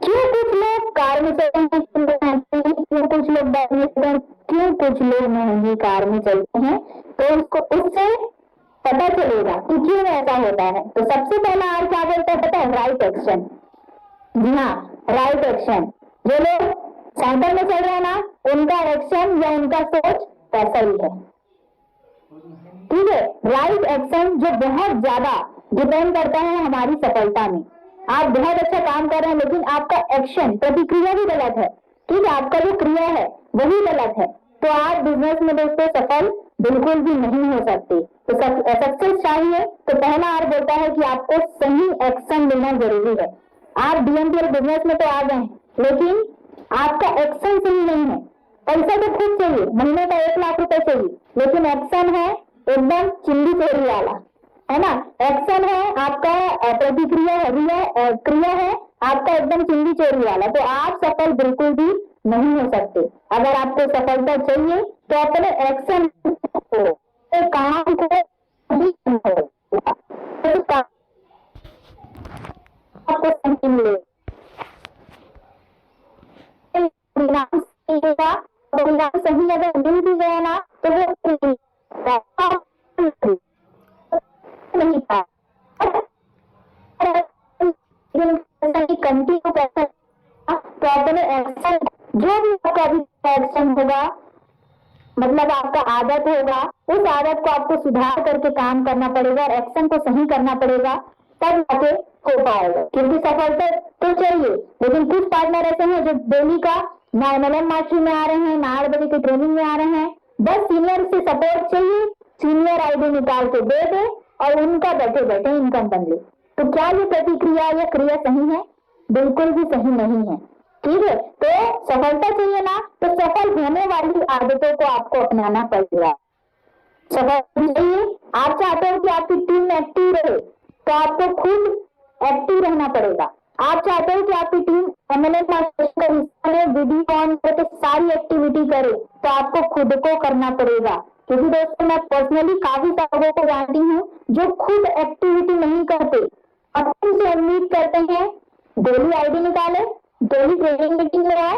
क्यों कुछ लोग कार में चलते हैं, क्यों कुछ लोग बाइक में चलते हैं, क्यों कुछ लोग महंगी कार में चलते हैं, तो उसको उससे पता चलेगा कि क्यों ऐसा होता है। तो सबसे पहला आर क्या बोलता है पता है? Right action. जी हाँ, राइट एक्शन। जो लोग साइकिल में चल रहे हैं ना, उनका एक्शन या उनका सोच वैसा ही है, ठीक है। राइट एक्शन जो बहुत ज्यादा डिपेंड करता है हमारी सफलता में। आप बहुत अच्छा काम कर रहे हैं लेकिन आपका एक्शन, प्रतिक्रिया भी गलत है, ठीक है। आपका जो क्रिया है वही गलत है, तो आप बिजनेस में दोस्तों सफल बिल्कुल भी नहीं हो सकते। तो सक्सेस चाहिए तो पहला आर बोलता है कि आपको सही एक्शन लेना जरूरी है। आप डीएमपीएल बिजनेस में तो आ गए लेकिन आपका एक्शन सही नहीं है। पैसा तो खूब चाहिए, महीने का 1 लाख रुपए चाहिए, लेकिन एक्शन है एकदम चिंदी चोरी वाला, है ना। एक्शन है आपका, प्रतिक्रिया है, क्रिया है आपका एकदम चिंदी चोरी वाला, तो आप सफल बिल्कुल भी नहीं हो सकते। अगर आपको सफलता चाहिए तो अपने एक्शन को, काम को आपको सही मिले, सही अगर मिल भी गया ना तो वो नहीं था कंटिन्यू कैसे, तो अपने एक्शन, जो भी आपका अभी एक्शन होगा, मतलब आपका आदत होगा, उस आदत को आपको सुधार करके काम करना पड़ेगा और एक्शन को सही करना पड़ेगा, तब जाके हो पाएगा। क्योंकि सफलता तो चाहिए, लेकिन कुछ पार्टनर ऐसे हैं जो डेली का ना एमएलएम मास्टरी में आ रहे हैं, ना 8 बजे की ट्रेनिंग में आ रहे हैं, बस सीनियर से सपोर्ट चाहिए, सीनियर आईडी निकाल के दे दे और उनका बैठे बैठे इनकम बन ले। तो क्या ये प्रतिक्रिया या क्रिया सही है? बिल्कुल भी सही नहीं है, ठीक है। तो सफलता चाहिए ना, तो सफल होने वाली आदतों को आपको अपनाना पड़ेगा। सफल चाहिए, आप चाहते हो कि आपकी टीम एक्टिव रहे तो आपको खुद एक्टिव रहना पड़ेगा। आप चाहते हो कि आपकी टीम एमएलएम का हिस्सा ले, वीडियो ऑन करके सारी एक्टिविटी करे, तो आपको खुद को करना पड़ेगा। क्योंकि दोस्तों मैं पर्सनली काफी लोगों को जानती हूँ जो खुद एक्टिविटी नहीं करते, अपने से उम्मीद करते हैं डेली आईडी निकाले, डेली ट्रेनिंग मीटिंग में आए,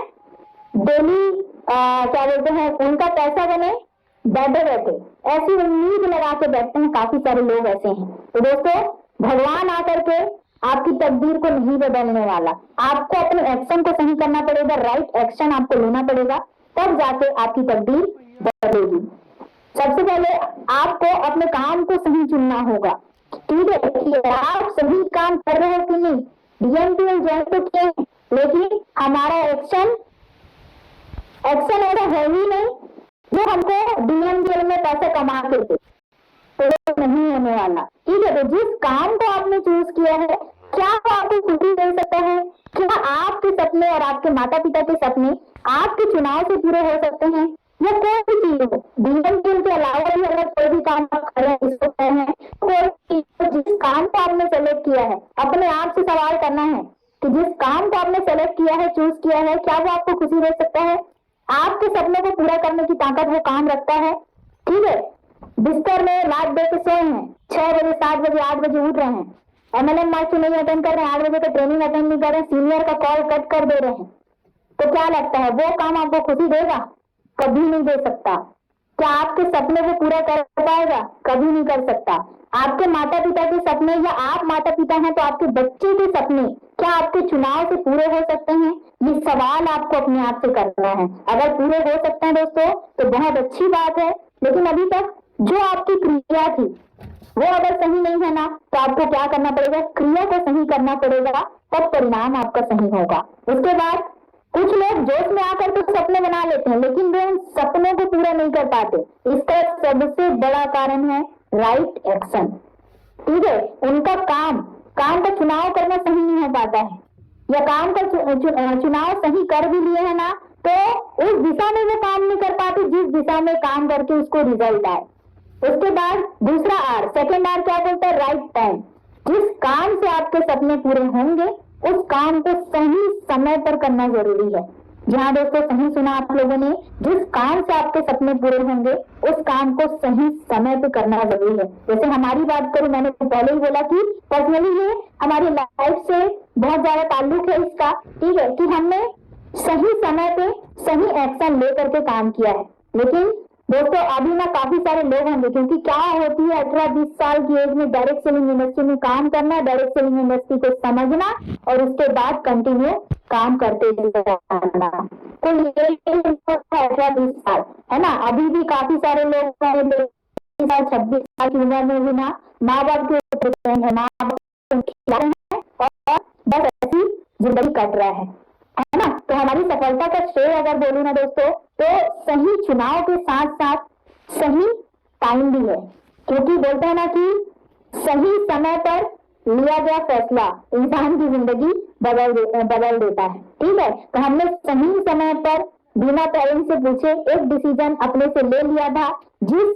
डेली क्या बोलते हैं उनका पैसा बने, बैठे बैठे ऐसी उम्मीद लगा के बैठते हैं। काफी सारे लोग ऐसे हैं। तो दोस्तों भगवान आकर के आपकी तकदीर को नहीं बदलने वाला, आपको अपने एक्शन को सही करना पड़ेगा, राइट एक्शन आपको लेना पड़ेगा, तब जाके आपकी तकदीर बदलेगी। सबसे पहले आपको अपने काम को सही चुनना होगा, ठीक है, कि आप सही काम कर रहे हो कि नहीं। डीएमपीएल ज्वाइन तो किए, लेकिन हमारा एक्शन ऐसा है ही नहीं जो हमको डीएमपीएल में पैसे कमा के दे, तो नहीं होने वाला, ठीक है। तो जिस काम को आपने चूज किया है, क्या वो आपको खुशी दे सकता है? क्या आपके सपने और आपके माता पिता के सपने आपके चुनाव से पूरे हो सकते हैं? या कोई भी चीज हो, डीएमपीएल के अलावा भी अगर कोई भी काम आप कर रहे हैं, इसको कर रहे हैं, कोई जिस काम को आपने सेलेक्ट किया है, अपने आप से सवाल करना है कि जिस काम को आपने सेलेक्ट किया है, चूज किया है, क्या वो आपको खुशी दे सकता है? आपके सपने को पूरा करने की ताकत वो काम रखता है, ठीक है। बिस्तर में लात दे के सोए हैं, 6 बजे 7 बजे 8 बजे उठ रहे हैं, एमएलएम मार्च नहीं अटेंड कर रहे हैं, 8 बजे का ट्रेनिंग अटेंड नहीं कर रहे हैं, सीनियर का कॉल कट कर दे रहे हैं, तो क्या लगता है वो काम आपको खुशी देगा? कभी नहीं दे सकता। क्या आपके सपने को पूरा कर पाएगा? कभी नहीं कर सकता। आपके माता पिता के सपने, या आप माता पिता हैं तो आपके बच्चे के सपने क्या आपके चुनाव से पूरे हो सकते हैं? ये सवाल आपको अपने आप से करना है। अगर पूरे हो सकते हैं दोस्तों तो बहुत अच्छी बात है, लेकिन अभी तक जो आपकी क्रिया थी वो अगर सही नहीं है ना, तो आपको क्या करना पड़ेगा? क्रिया को सही करना पड़ेगा, तब परिणाम आपका सही होगा। उसके बाद कुछ लोग जोश में आकर तो सपने बना लेते हैं, लेकिन वे उन सपनों को पूरा नहीं कर पाते। इसका सबसे बड़ा कारण है राइट एक्शन, ठीक है। उनका काम का चुनाव करना सही नहीं हो पाता है, या काम का चुनाव सही कर भी लिए है ना, तो उस दिशा में वो काम नहीं कर पाते जिस दिशा में काम करके उसको रिजल्ट आए। उसके बाद दूसरा आर, सेकेंड आर क्या बोलता है? Right time. जिस काम से आपके सपने पूरे होंगे उस काम को सही समय पर करना जरूरी है। जहाँ दोस्तों सही सुना आप लोगों ने, जिस काम से आपके सपने पूरे होंगे उस काम को सही समय पे करना जरूरी है। जैसे हमारी बात करूं, मैंने पहले ही बोला कि पर्सनली ये हमारी लाइफ से बहुत ज्यादा ताल्लुक है इसका, ठीक है, कि हमने सही समय पे सही एक्शन लेकर के काम किया है। लेकिन दोस्तों अभी ना काफी सारे लोग होंगे, क्योंकि क्या होती है 18-20 साल की एज में डायरेक्ट सेलिंग इंडस्ट्री में काम करना, डायरेक्ट सेलिंग इंडस्ट्री को समझना और उसके बाद कंटिन्यू काम करते जाना। तो ये 18-20 साल है ना। अभी भी काफी सारे लोग 26 साल की उम्र में भी ना माँ बाप के है, माँ बाप और बस ऐसी जिंदगी कट रहा है ना। तो हमारी सफलता का श्रेय अगर बोलूं ना दोस्तों, तो सही चुनाव के साथ साथ सही टाइम भी है, क्योंकि बोलते हैं ना कि सही समय पर लिया गया फैसला इंसान की जिंदगी बदल देता है, ठीक है। तो हमने सही समय पर बिना पेरेंट्स से पूछे एक डिसीजन अपने से ले लिया था, जिस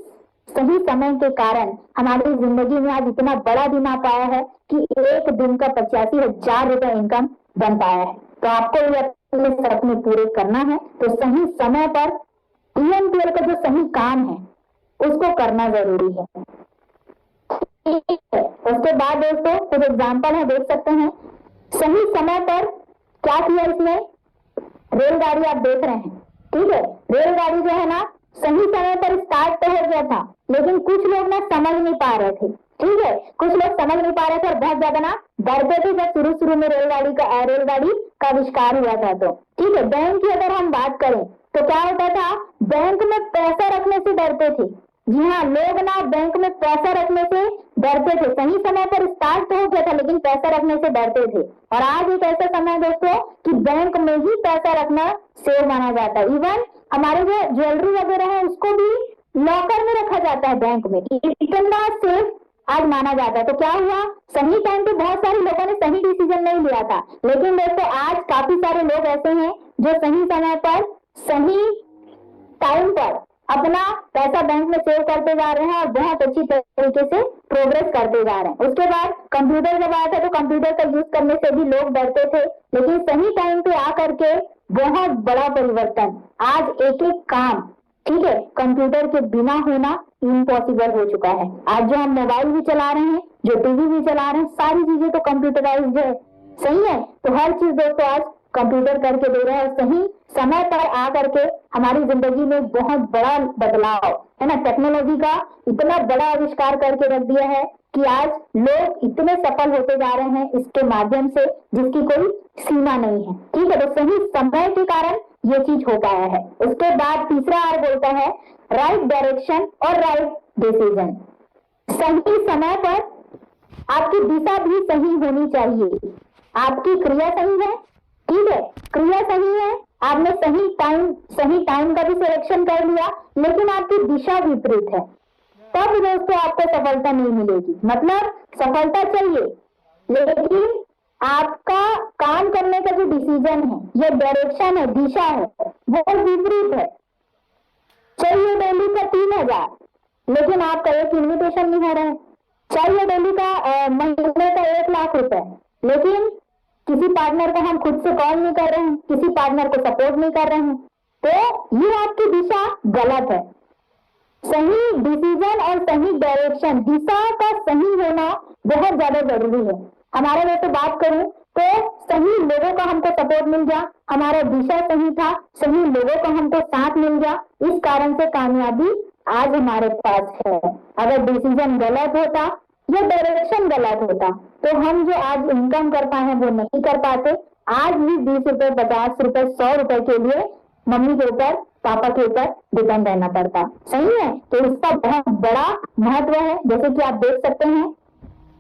सही समय के कारण हमारी जिंदगी में आज इतना बड़ा दिन आ पाया है कि एक दिन का 85,000 रुपए इनकम बन पाया है। तो आपको ये अपने सपने पूरे करना है, तो सही समय पर डीएमपीएल का जो सही काम है उसको करना जरूरी है, ठीक है। उसके बाद दोस्तों कुछ एग्जाम्पल है, देख सकते हैं। सही समय पर क्या किया इसने? रेलगाड़ी आप देख रहे हैं, ठीक है। रेलगाड़ी जो है ना सही समय पर स्टार्ट तो हो गया था, लेकिन कुछ लोग ना समझ नहीं पा रहे थे, ठीक है। कुछ लोग समझ नहीं पा रहे थे और बहुत ज्यादा ना डरते थे जब शुरू में रेलगाड़ी का आविष्कार हुआ था, तो ठीक है। बैंक की अगर हम बात करें तो क्या होता था? बैंक में पैसा रखने से डरते थे। जी हाँ, लोग ना बैंक में पैसा रखने से डरते थे। सही समय पर स्टार्ट तो हो गया था, लेकिन पैसा रखने से डरते थे। और आज एक ऐसा समय है दोस्तों कि बैंक में ही पैसा रखना सेफ माना जाता है। इवन हमारे जो ज्वेलरी वगैरह है उसको भी लॉकर में रखा जाता है बैंक में, इतना सेफ आज माना जाता है। तो क्या हुआ? सही टाइम पे बहुत सारे लोगों ने सही डिसीजन नहीं लिया था, लेकिन दोस्तों आज काफी सारे लोग ऐसे हैं जो सही समय पर सही टाइम पर अपना पैसा बैंक में सेव करते जा रहे हैं और बहुत अच्छी तरीके से प्रोग्रेस करते जा रहे हैं। उसके बाद कंप्यूटर जब आया था तो कंप्यूटर का यूज करने से भी लोग डरते थे, लेकिन सही टाइम पे आकर के बहुत बड़ा परिवर्तन, आज एक एक काम, ठीक है, कंप्यूटर के बिना होना इम्पॉसिबल हो चुका है। आज जो हम मोबाइल भी चला रहे हैं, जो टीवी भी चला रहे हैं, सारी चीजें तो कंप्यूटराइज्ड है, सही है। तो हर चीज दोस्तों आज कंप्यूटर करके दे रहा है, और सही समय पर आ करके हमारी जिंदगी में बहुत बड़ा बदलाव है ना, टेक्नोलॉजी का इतना बड़ा आविष्कार करके रख दिया है कि आज लोग इतने सफल होते जा रहे हैं इसके माध्यम से जिसकी कोई सीमा नहीं है, ठीक है। तो सही समय के कारण ये चीज हो पाया है। उसके बाद तीसरा आर बोलता है राइट डायरेक्शन और राइट डिसीजन। सही समय पर आपकी दिशा भी सही होनी चाहिए। आपकी क्रिया सही है, ठीक है, क्रिया सही है, आपने सही टाइम का भी सिलेक्शन कर लिया, लेकिन आपकी दिशा विपरीत है, तब दोस्तों आपको सफलता नहीं मिलेगी। मतलब सफलता चाहिए, लेकिन आपका काम करने का जो डिसीजन है, ये डायरेक्शन है, दिशा है, वो विपरीत है। चाहिए डेली का 3,000, लेकिन आपका एक इन्विटेशन नहीं हो रहा है। चाहिए डेली का महीने का 1,00,000 रुपए, लेकिन किसी पार्टनर को हम खुद से कॉल नहीं कर रहे हैं, किसी पार्टनर को सपोर्ट नहीं कर रहे हैं, तो ये आपकी दिशा गलत है। सही डिसीजन और सही डायरेक्शन, दिशा का सही होना बहुत ज्यादा जरूरी है। हमारे वैसे बात करूं तो सही लोगों का हमको सपोर्ट मिल गया, हमारा दिशा सही था, सही लोगों का हमको साथ मिल गया, इस कारण से कामयाबी आज हमारे पास है। अगर डिसीजन गलत होता या डायरेक्शन गलत होता तो हम जो आज इनकम कर पाए हैं वो नहीं कर पाते। आज भी 20 रुपए, 50 रुपए, 100 रुपए के लिए मम्मी के ऊपर, पापा के ऊपर डिपेंड रहना पड़ता। सही है, तो इसका बहुत बड़ा महत्व है। जैसे कि आप देख सकते हैं,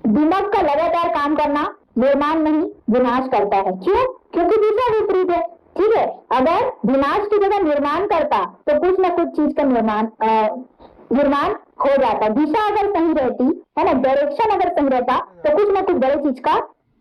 दिमाग का लगातार काम करना निर्माण नहीं विनाश करता है। क्यों? क्योंकि दिशा विपरीत है। ठीक है, अगर विनाश की जगह निर्माण करता तो कुछ ना कुछ चीज का निर्माण हो जाता। दिशा अगर सही रहती है ना, डायरेक्शन अगर सही रहता तो कुछ ना कुछ बड़े चीज का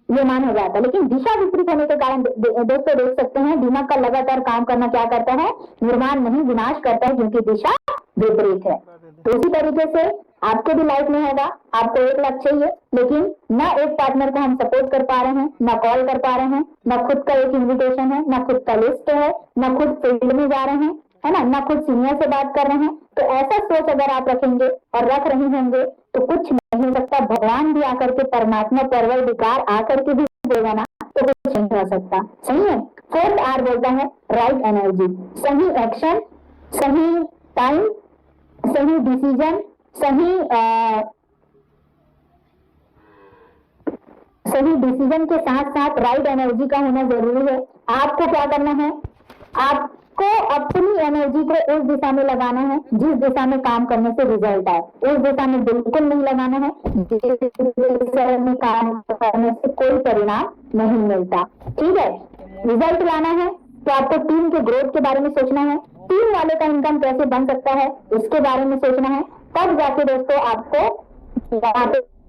निर्माण हो जाता। लेकिन दिशा विपरीत होने के कारण दोस्तों देख सकते हैं, दिमाग का लगातार काम करना क्या करता है? निर्माण नहीं विनाश करता है, क्योंकि दिशा विपरीत है। तो इसी तरीके से आपके भी लाइफ में होगा, आपको 1,00,000 चाहिए, लेकिन ना एक पार्टनर को हम सपोर्ट कर पा रहे हैं, ना कॉल कर पा रहे हैं, ना खुद का एक इन्विटेशन है, ना खुद का लिस्ट है, ना खुद फील्ड में जा रहे हैं, है ना खुद सीनियर से बात कर रहे हैं। तो ऐसा सोच अगर आप रखेंगे और रख रही होंगे तो कुछ नहीं हो सकता। भगवान भी आकर के, परमात्मा परवरदिगार आकर के भी बोलेगा ना, तो कुछ नहीं हो सकता। सही है। 4th R बोलता है राइट एनर्जी, सही एक्शन, सही टाइम, सही डिसीजन, सही डिसीजन के साथ साथ राइट एनर्जी का होना जरूरी है। आपको क्या करना है? आपको अपनी एनर्जी को उस दिशा में लगाना है जिस दिशा में काम करने से रिजल्ट आए। उस दिशा में बिल्कुल नहीं लगाना है जिस दिशा में काम करने से कोई परिणाम नहीं मिलता। ठीक है, रिजल्ट लाना है तो आपको टीम के ग्रोथ के बारे में सोचना है, टीम वाले का इनकम कैसे बन सकता है इसके बारे में सोचना है, तब जाके दोस्तों आपको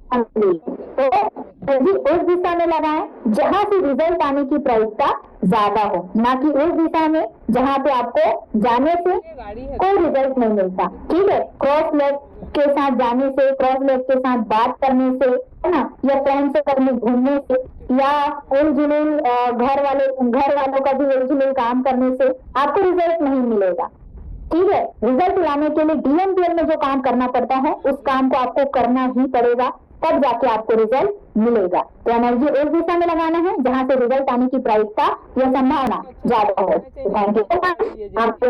तो उस दिशा में लगाएं जहां से रिजल्ट आने की प्रायिकता ज्यादा हो, ना कि उस दिशा में जहां पे आपको जाने से कोई रिजल्ट नहीं मिलता। ठीक है, क्रॉस लेग के साथ जाने से, क्रॉस लेग के साथ बात करने से, है ना, या फ्रेंड से कहीं घूमने से, या उलझुल घर वालों का भी उलझुल काम करने से आपको रिजल्ट नहीं मिलेगा। ठीक है, रिजल्ट लाने के लिए DMPL में जो काम करना पड़ता है उस काम को आपको करना ही पड़ेगा, तब जाके आपको रिजल्ट मिलेगा। तो एनर्जी उस दिशा में लगाना है जहां से रिजल्ट आने की प्रायिकता या संभावना ज्यादा हो। Thank you. आपको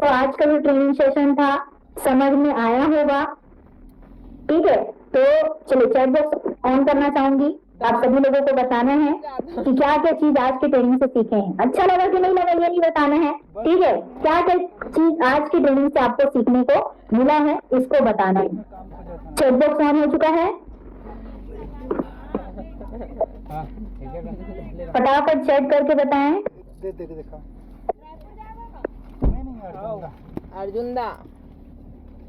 आज का जो ट्रेनिंग सेशन था समझ में आया होगा। ठीक है, तो चलिए चैट बॉक्स ऑन करना चाहूंगी। आप सभी लोगों को बताना है कि क्या क्या चीज आज की ट्रेनिंग से सीखे हैं। अच्छा लगा कि नहीं लगा ये नहीं बताना है। ठीक है, क्या क्या चीज आज की ट्रेनिंग से आपको सीखने को मिला है इसको बताना है। चैट बॉक्स ऑन हो चुका है, फटाफट चैट करके बताएं। अर्जुन दा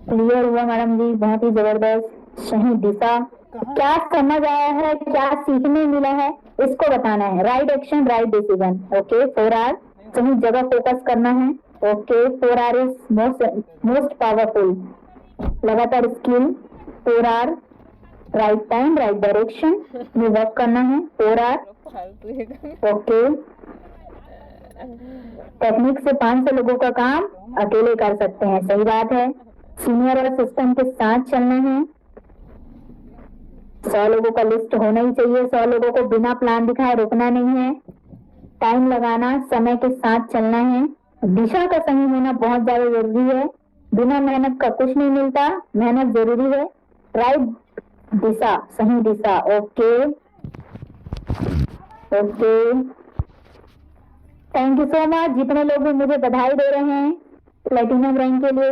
क्लियर हुआ मैडम जी, बहुत ही जबरदस्त। सही दिशा, क्या समझ आया है, क्या सीखने मिला है इसको बताना है। Right action, right decision. Okay, 4R सही जगह फोकस करना है। Okay, 4R is most powerful. लगातार skill 4R, right time, right direction में वर्क करना है। 4R। ओके, टेक्निक से 500 लोगों का काम अकेले कर सकते हैं, सही बात है। सीनियर और सिस्टम के साथ चलना है। 100 लोगों का लिस्ट होना ही चाहिए। 100 लोगों को बिना प्लान दिखाए रोकना नहीं है। टाइम लगाना, समय के साथ चलना है। दिशा का सही होना बहुत ज्यादा जरूरी है। बिना मेहनत का कुछ नहीं मिलता, मेहनत जरूरी है। राइट दिशा, सही दिशा। Okay okay, thank you so much. जितने लोग भी मुझे बधाई दे रहे हैं प्लेटिनम रैंक के लिए,